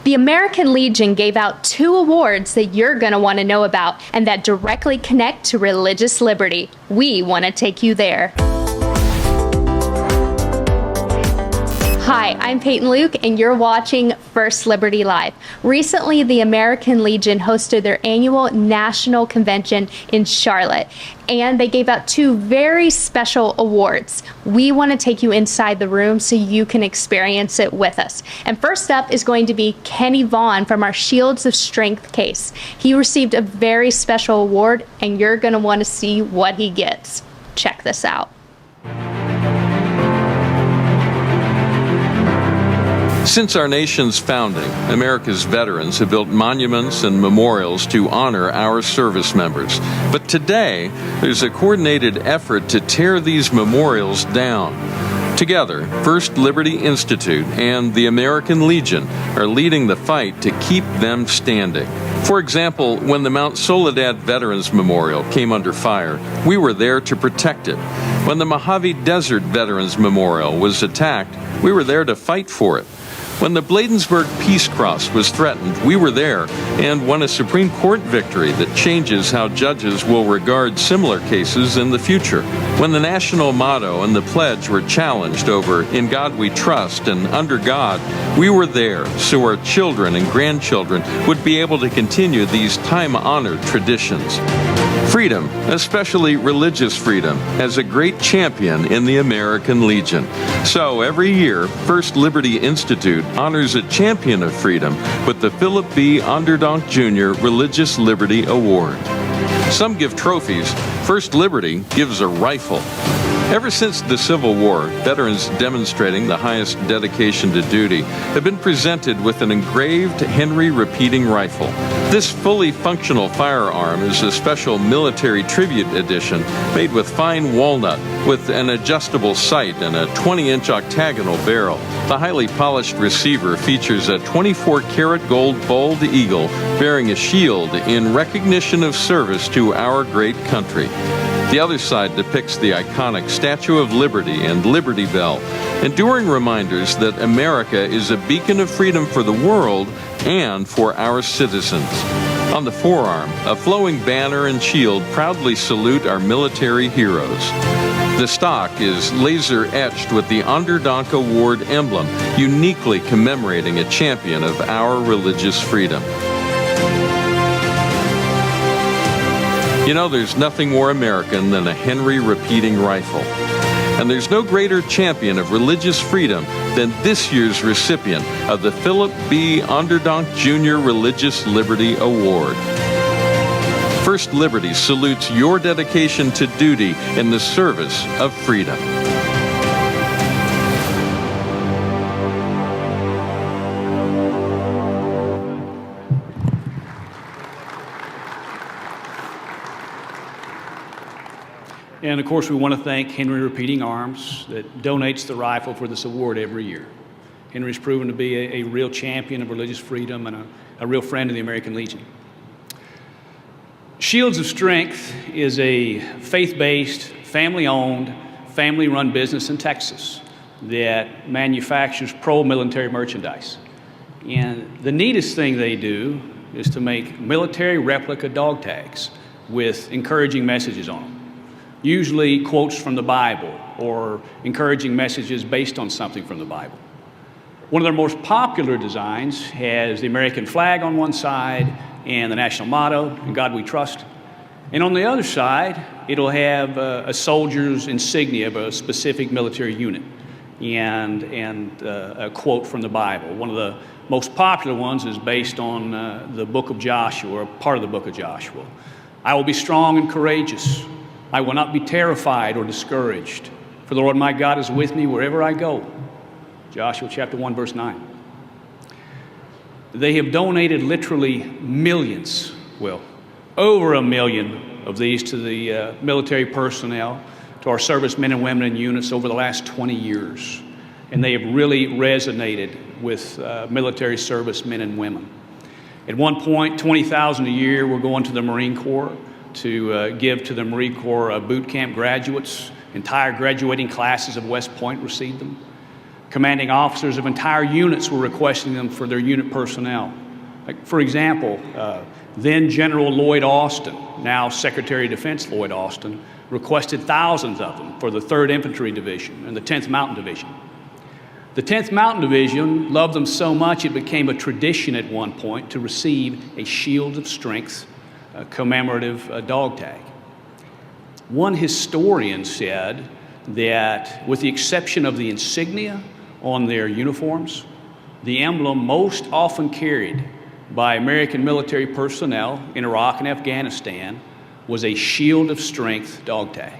The American Legion gave out 2 awards that you're going to want to know about and that directly connect to religious liberty. We want to take you there. Hi, I'm Peyton Luke, and you're watching First Liberty Live. Recently, the American Legion hosted their annual national convention in Charlotte, and they gave out 2 very special awards. We want to take you inside the room so you can experience it with us. And first up is going to be Kenny Vaughan from our Shields of Strength case. He received a very special award, and you're going to want to see what he gets. Check this out. Since our nation's founding, America's veterans have built monuments and memorials to honor our service members. But today, there's a coordinated effort to tear these memorials down. Together, First Liberty Institute and the American Legion are leading the fight to keep them standing. For example, when the Mount Soledad Veterans Memorial came under fire, we were there to protect it. When the Mojave Desert Veterans Memorial was attacked, we were there to fight for it. When the Bladensburg Peace Cross was threatened, we were there and won a Supreme Court victory that changes how judges will regard similar cases in the future. When the national motto and the pledge were challenged over "In God We Trust" and "Under God," we were there so our children and grandchildren would be able to continue these time-honored traditions. Freedom, especially religious freedom, has a great champion in the American Legion. So every year, First Liberty Institute honors a champion of freedom with the Philip B. Onderdonk Jr. Religious Liberty Award. Some give trophies. First Liberty gives a rifle. Ever since the Civil War, veterans demonstrating the highest dedication to duty have been presented with an engraved Henry repeating rifle. This fully functional firearm is a special military tribute edition made with fine walnut with an adjustable sight and a 20-inch octagonal barrel. The highly polished receiver features a 24-karat gold bald eagle bearing a shield in recognition of service to our great country. The other side depicts the iconic Statue of Liberty and Liberty Bell, enduring reminders that America is a beacon of freedom for the world and for our citizens. On the forearm, a flowing banner and shield proudly salute our military heroes. The stock is laser-etched with the Onderdonk Award emblem, uniquely commemorating a champion of our religious freedom. You know, there's nothing more American than a Henry repeating rifle. And there's no greater champion of religious freedom than this year's recipient of the Philip B. Onderdonk Jr. Religious Liberty Award. First Liberty salutes your dedication to duty in the service of freedom. And of course, we want to thank Henry Repeating Arms that donates the rifle for this award every year. Henry's proven to be a real champion of religious freedom and a real friend of the American Legion. Shields of Strength is a faith-based, family-owned, family-run business in Texas that manufactures pro-military merchandise. And the neatest thing they do is to make military replica dog tags with encouraging messages on them. Usually quotes from the Bible or encouraging messages based on something from the Bible. One of their most popular designs has the American flag on one side and the national motto, "In God We Trust." And on the other side, it'll have a soldier's insignia of a specific military unit and a quote from the Bible. One of the most popular ones is based on the book of Joshua, or part of the book of Joshua. "I will be strong and courageous. I will not be terrified or discouraged, for the Lord my God is with me wherever I go." Joshua chapter 1, verse 9. They have donated literally millions, well, over 1 million of these to the military personnel, to our servicemen and women in units over the last 20 years. And they have really resonated with military servicemen and women. At one point, 20,000 a year were going to the Marine Corps to give to the Marine Corps boot camp graduates. Entire graduating classes of West Point received them. Commanding officers of entire units were requesting them for their unit personnel. Like, for example, then General Lloyd Austin, now Secretary of Defense Lloyd Austin, requested thousands of them for the 3rd Infantry Division and the 10th Mountain Division. The 10th Mountain Division loved them so much it became a tradition at one point to receive a Shield of Strength commemorative dog tag. One historian said that with the exception of the insignia on their uniforms, the emblem most often carried by American military personnel in Iraq and Afghanistan was a Shield of Strength dog tag.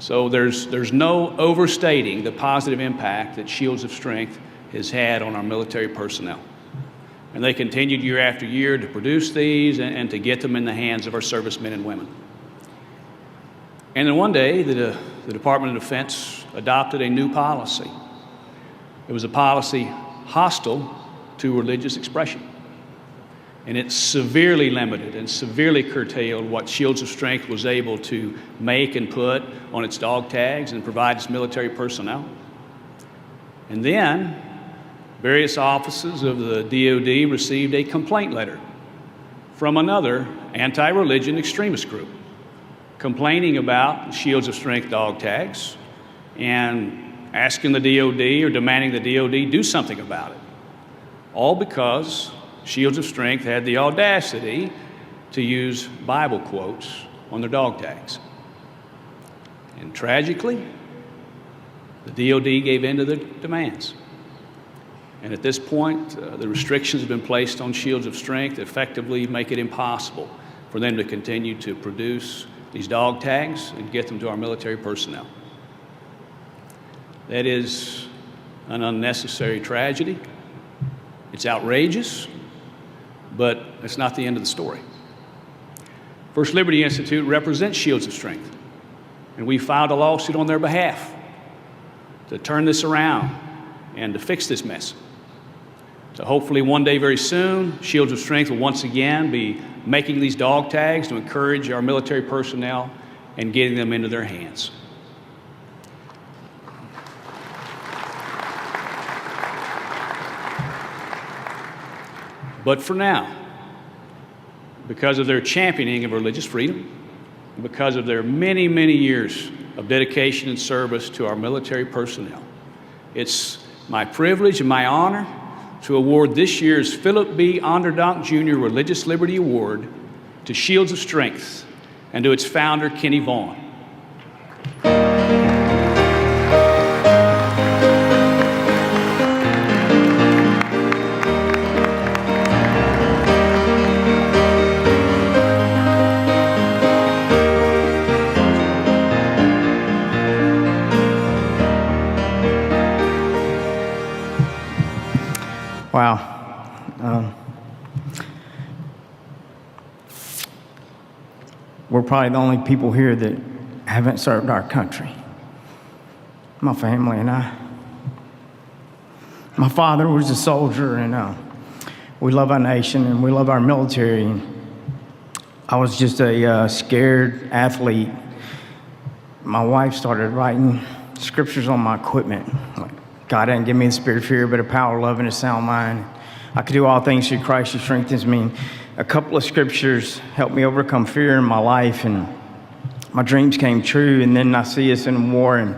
So there's no overstating the positive impact that Shields of Strength has had on our military personnel. And they continued year after year to produce these and to get them in the hands of our servicemen and women. And then one day, the Department of Defense adopted a new policy. It was a policy hostile to religious expression. And it severely limited and severely curtailed what Shields of Strength was able to make and put on its dog tags and provide its military personnel. And then, various offices of the DoD received a complaint letter from another anti-religion extremist group complaining about Shields of Strength dog tags and asking the DoD or demanding the DoD do something about it. All because Shields of Strength had the audacity to use Bible quotes on their dog tags. And tragically, the DoD gave in to their demands. And at this point, the restrictions have been placed on Shields of Strength that effectively make it impossible for them to continue to produce these dog tags and get them to our military personnel. That is an unnecessary tragedy. It's outrageous, but it's not the end of the story. First Liberty Institute represents Shields of Strength, and we filed a lawsuit on their behalf to turn this around and to fix this mess. So hopefully one day very soon, Shields of Strength will once again be making these dog tags to encourage our military personnel and getting them into their hands. But for now, because of their championing of religious freedom, because of their many, many years of dedication and service to our military personnel, it's my privilege and my honor to award this year's Philip B. Onderdonk Jr. Religious Liberty Award to Shields of Strength and to its founder, Kenny Vaughan. Wow. We're probably the only people here that haven't served our country. My family and I. My father was a soldier, and we love our nation and we love our military. And I was just a scared athlete. My wife started writing scriptures on my equipment. Like, God didn't give me the spirit of fear, but a power, love, and a sound mind. I could do all things through Christ who strengthens me. A couple of scriptures helped me overcome fear in my life, and my dreams came true. And then I see us in war, and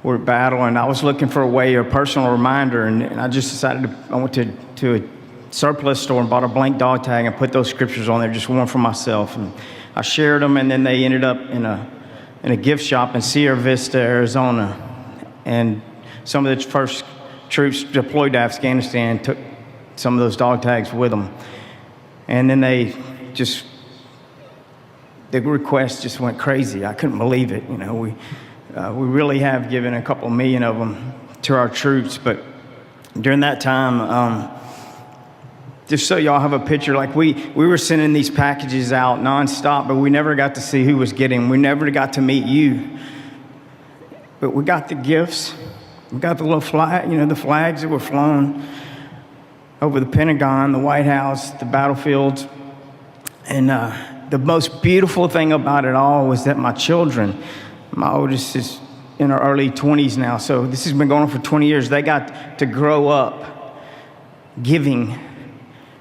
we're at battle, and I was looking for a way, a personal reminder, and I just decided I went to a surplus store and bought a blank dog tag and put those scriptures on there, just one for myself. And I shared them, and then they ended up in a gift shop in Sierra Vista, Arizona. And some of the first troops deployed to Afghanistan took some of those dog tags with them. And then the request just went crazy. I couldn't believe it. You know, we really have given a couple million of them to our troops. But during that time, just so y'all have a picture, like we were sending these packages out nonstop, but we never got to see who was getting them. We never got to meet you. But we got the gifts. We got the little flag, the flags that were flown over the Pentagon, the White House, the battlefields. And the most beautiful thing about it all was that my children, my oldest is in her early 20s now, so this has been going on for 20 years. They got to grow up giving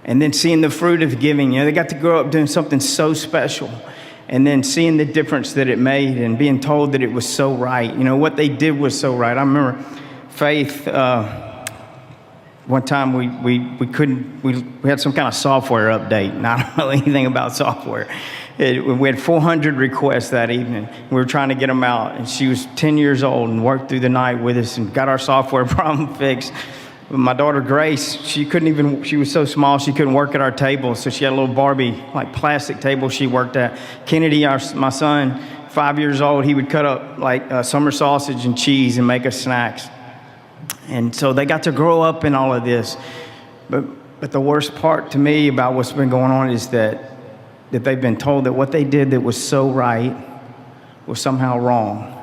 and then seeing the fruit of giving. They got to grow up doing something so special and then seeing the difference that it made and being told that it was so right. What they did was so right. I remember Faith, one time we had some kind of software update, and I don't know anything about software. We had 400 requests that evening. We were trying to get them out, and she was 10 years old and worked through the night with us and got our software problem fixed. My daughter Grace, she was so small she couldn't work at our table, so she had a little Barbie, like plastic table she worked at. Kennedy, my son, 5 years old, he would cut up like summer sausage and cheese and make us snacks. And so they got to grow up in all of this. But the worst part to me about what's been going on is that they've been told that what they did that was so right was somehow wrong.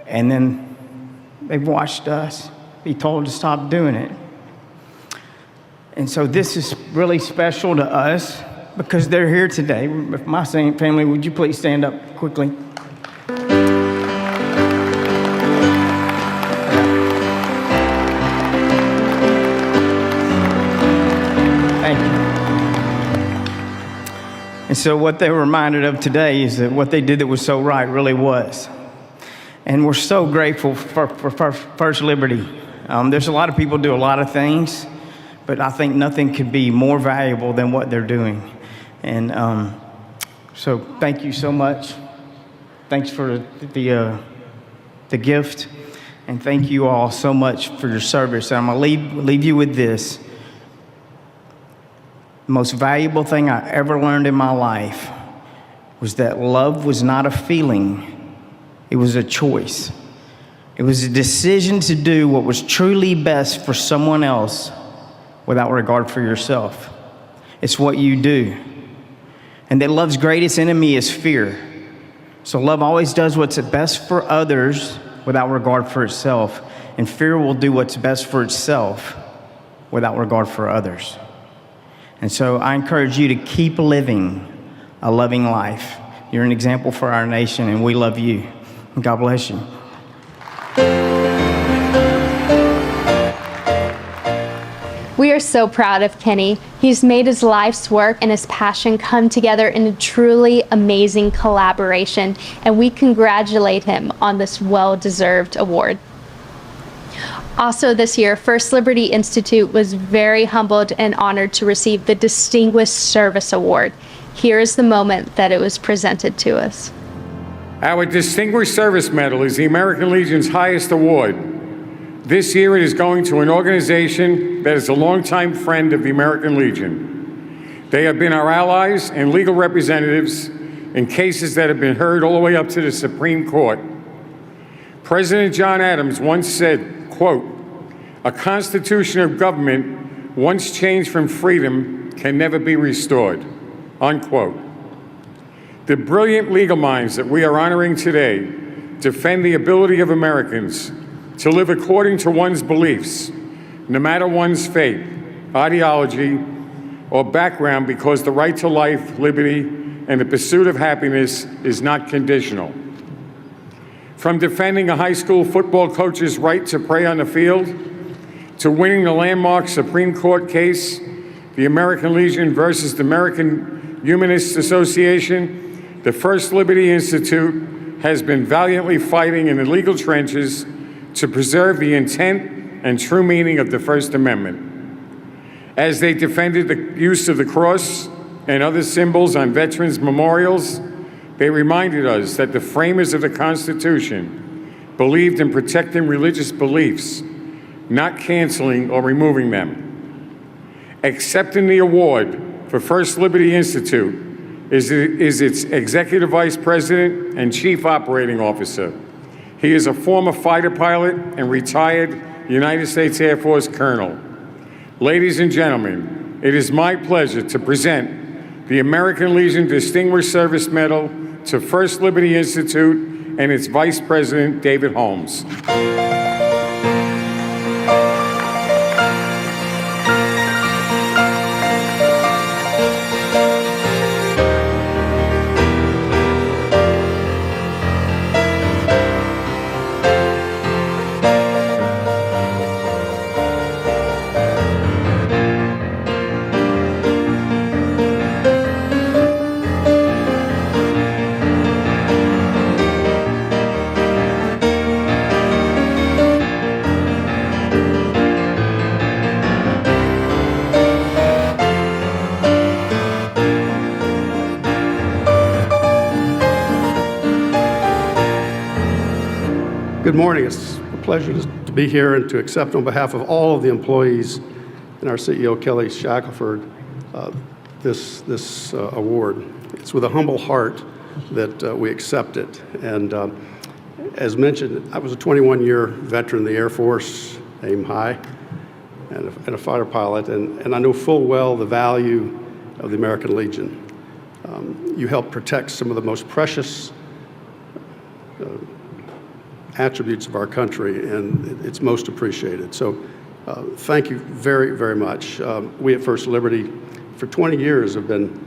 And then they've watched us be told to stop doing it. And so this is really special to us because they're here today. My family, would you please stand up quickly? Thank you. And so what they were reminded of today is that what they did that was so right really was. And we're so grateful for First Liberty. There's a lot of people do a lot of things, but I think nothing could be more valuable than what they're doing. And so thank you so much. Thanks for the gift, and thank you all so much for your service. And I'm going to leave you with this. The most valuable thing I ever learned in my life was that love was not a feeling, it was a choice. It was a decision to do what was truly best for someone else without regard for yourself. It's what you do. And that love's greatest enemy is fear. So love always does what's best for others without regard for itself. And fear will do what's best for itself without regard for others. And so I encourage you to keep living a loving life. You're an example for our nation, and we love you. And God bless you. We are so proud of Kenny. He's made his life's work and his passion come together in a truly amazing collaboration, and we congratulate him on this well-deserved award. Also this year, First Liberty Institute was very humbled and honored to receive the Distinguished Service Award. Here is the moment that it was presented to us. Our Distinguished Service Medal is the American Legion's highest award. This year it is going to an organization that is a longtime friend of the American Legion. They have been our allies and legal representatives in cases that have been heard all the way up to the Supreme Court. President John Adams once said, quote, "A constitution of government once changed from freedom can never be restored," unquote. The brilliant legal minds that we are honoring today defend the ability of Americans to live according to one's beliefs, no matter one's faith, ideology, or background, because the right to life, liberty, and the pursuit of happiness is not conditional. From defending a high school football coach's right to pray on the field, to winning the landmark Supreme Court case, the American Legion versus the American Humanist Association, the First Liberty Institute has been valiantly fighting in the legal trenches to preserve the intent and true meaning of the First Amendment. As they defended the use of the cross and other symbols on veterans' memorials, they reminded us that the framers of the Constitution believed in protecting religious beliefs, not canceling or removing them. Accepting the award for First Liberty Institute is its Executive Vice President and Chief Operating Officer. He is a former fighter pilot and retired United States Air Force Colonel. Ladies and gentlemen, it is my pleasure to present the American Legion Distinguished Service Medal to First Liberty Institute and its Vice President, David Holmes. Good morning. It's a pleasure to be here and to accept on behalf of all of the employees and our CEO, Kelly Shackelford, this award. It's with a humble heart that we accept it. And as mentioned, I was a 21-year veteran of the Air Force, aim high, and a fighter pilot, and I know full well the value of the American Legion. You help protect some of the most precious attributes of our country, and it's most appreciated. So thank you very, very much. We at First Liberty, for 20 years, have been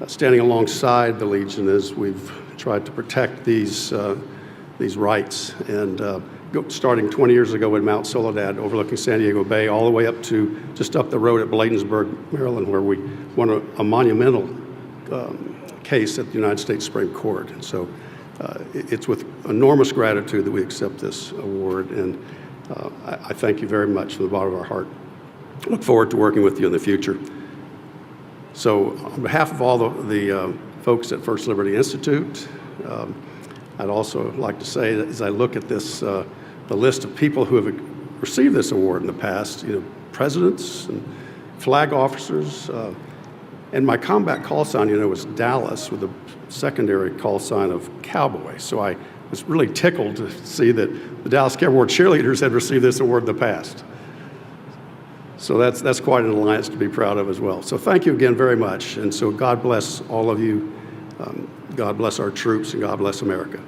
standing alongside the Legion as we've tried to protect these rights. And starting 20 years ago in Mount Soledad, overlooking San Diego Bay, all the way up to just up the road at Bladensburg, Maryland, where we won a monumental case at the United States Supreme Court. And so it's with enormous gratitude that we accept this award, and I thank you very much from the bottom of our heart. Look forward to working with you in the future. So on behalf of all the folks at First Liberty Institute, I'd also like to say that as I look at this, the list of people who have received this award in the past, presidents and flag officers, and my combat call sign, was Dallas with a secondary call sign of Cowboy. So I was really tickled to see that the Dallas Cowboy cheerleaders had received this award in the past. So that's quite an alliance to be proud of as well. So thank you again very much. And so God bless all of you. God bless our troops, and God bless America.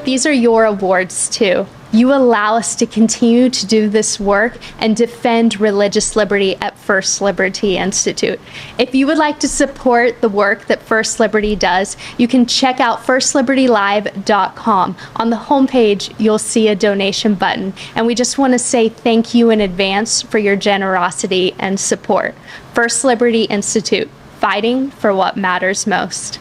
These are your awards too. You allow us to continue to do this work and defend religious liberty at First Liberty Institute. If you would like to support the work that First Liberty does, you can check out firstlibertylive.com. On the homepage, you'll see a donation button. And we just want to say thank you in advance for your generosity and support. First Liberty Institute, fighting for what matters most.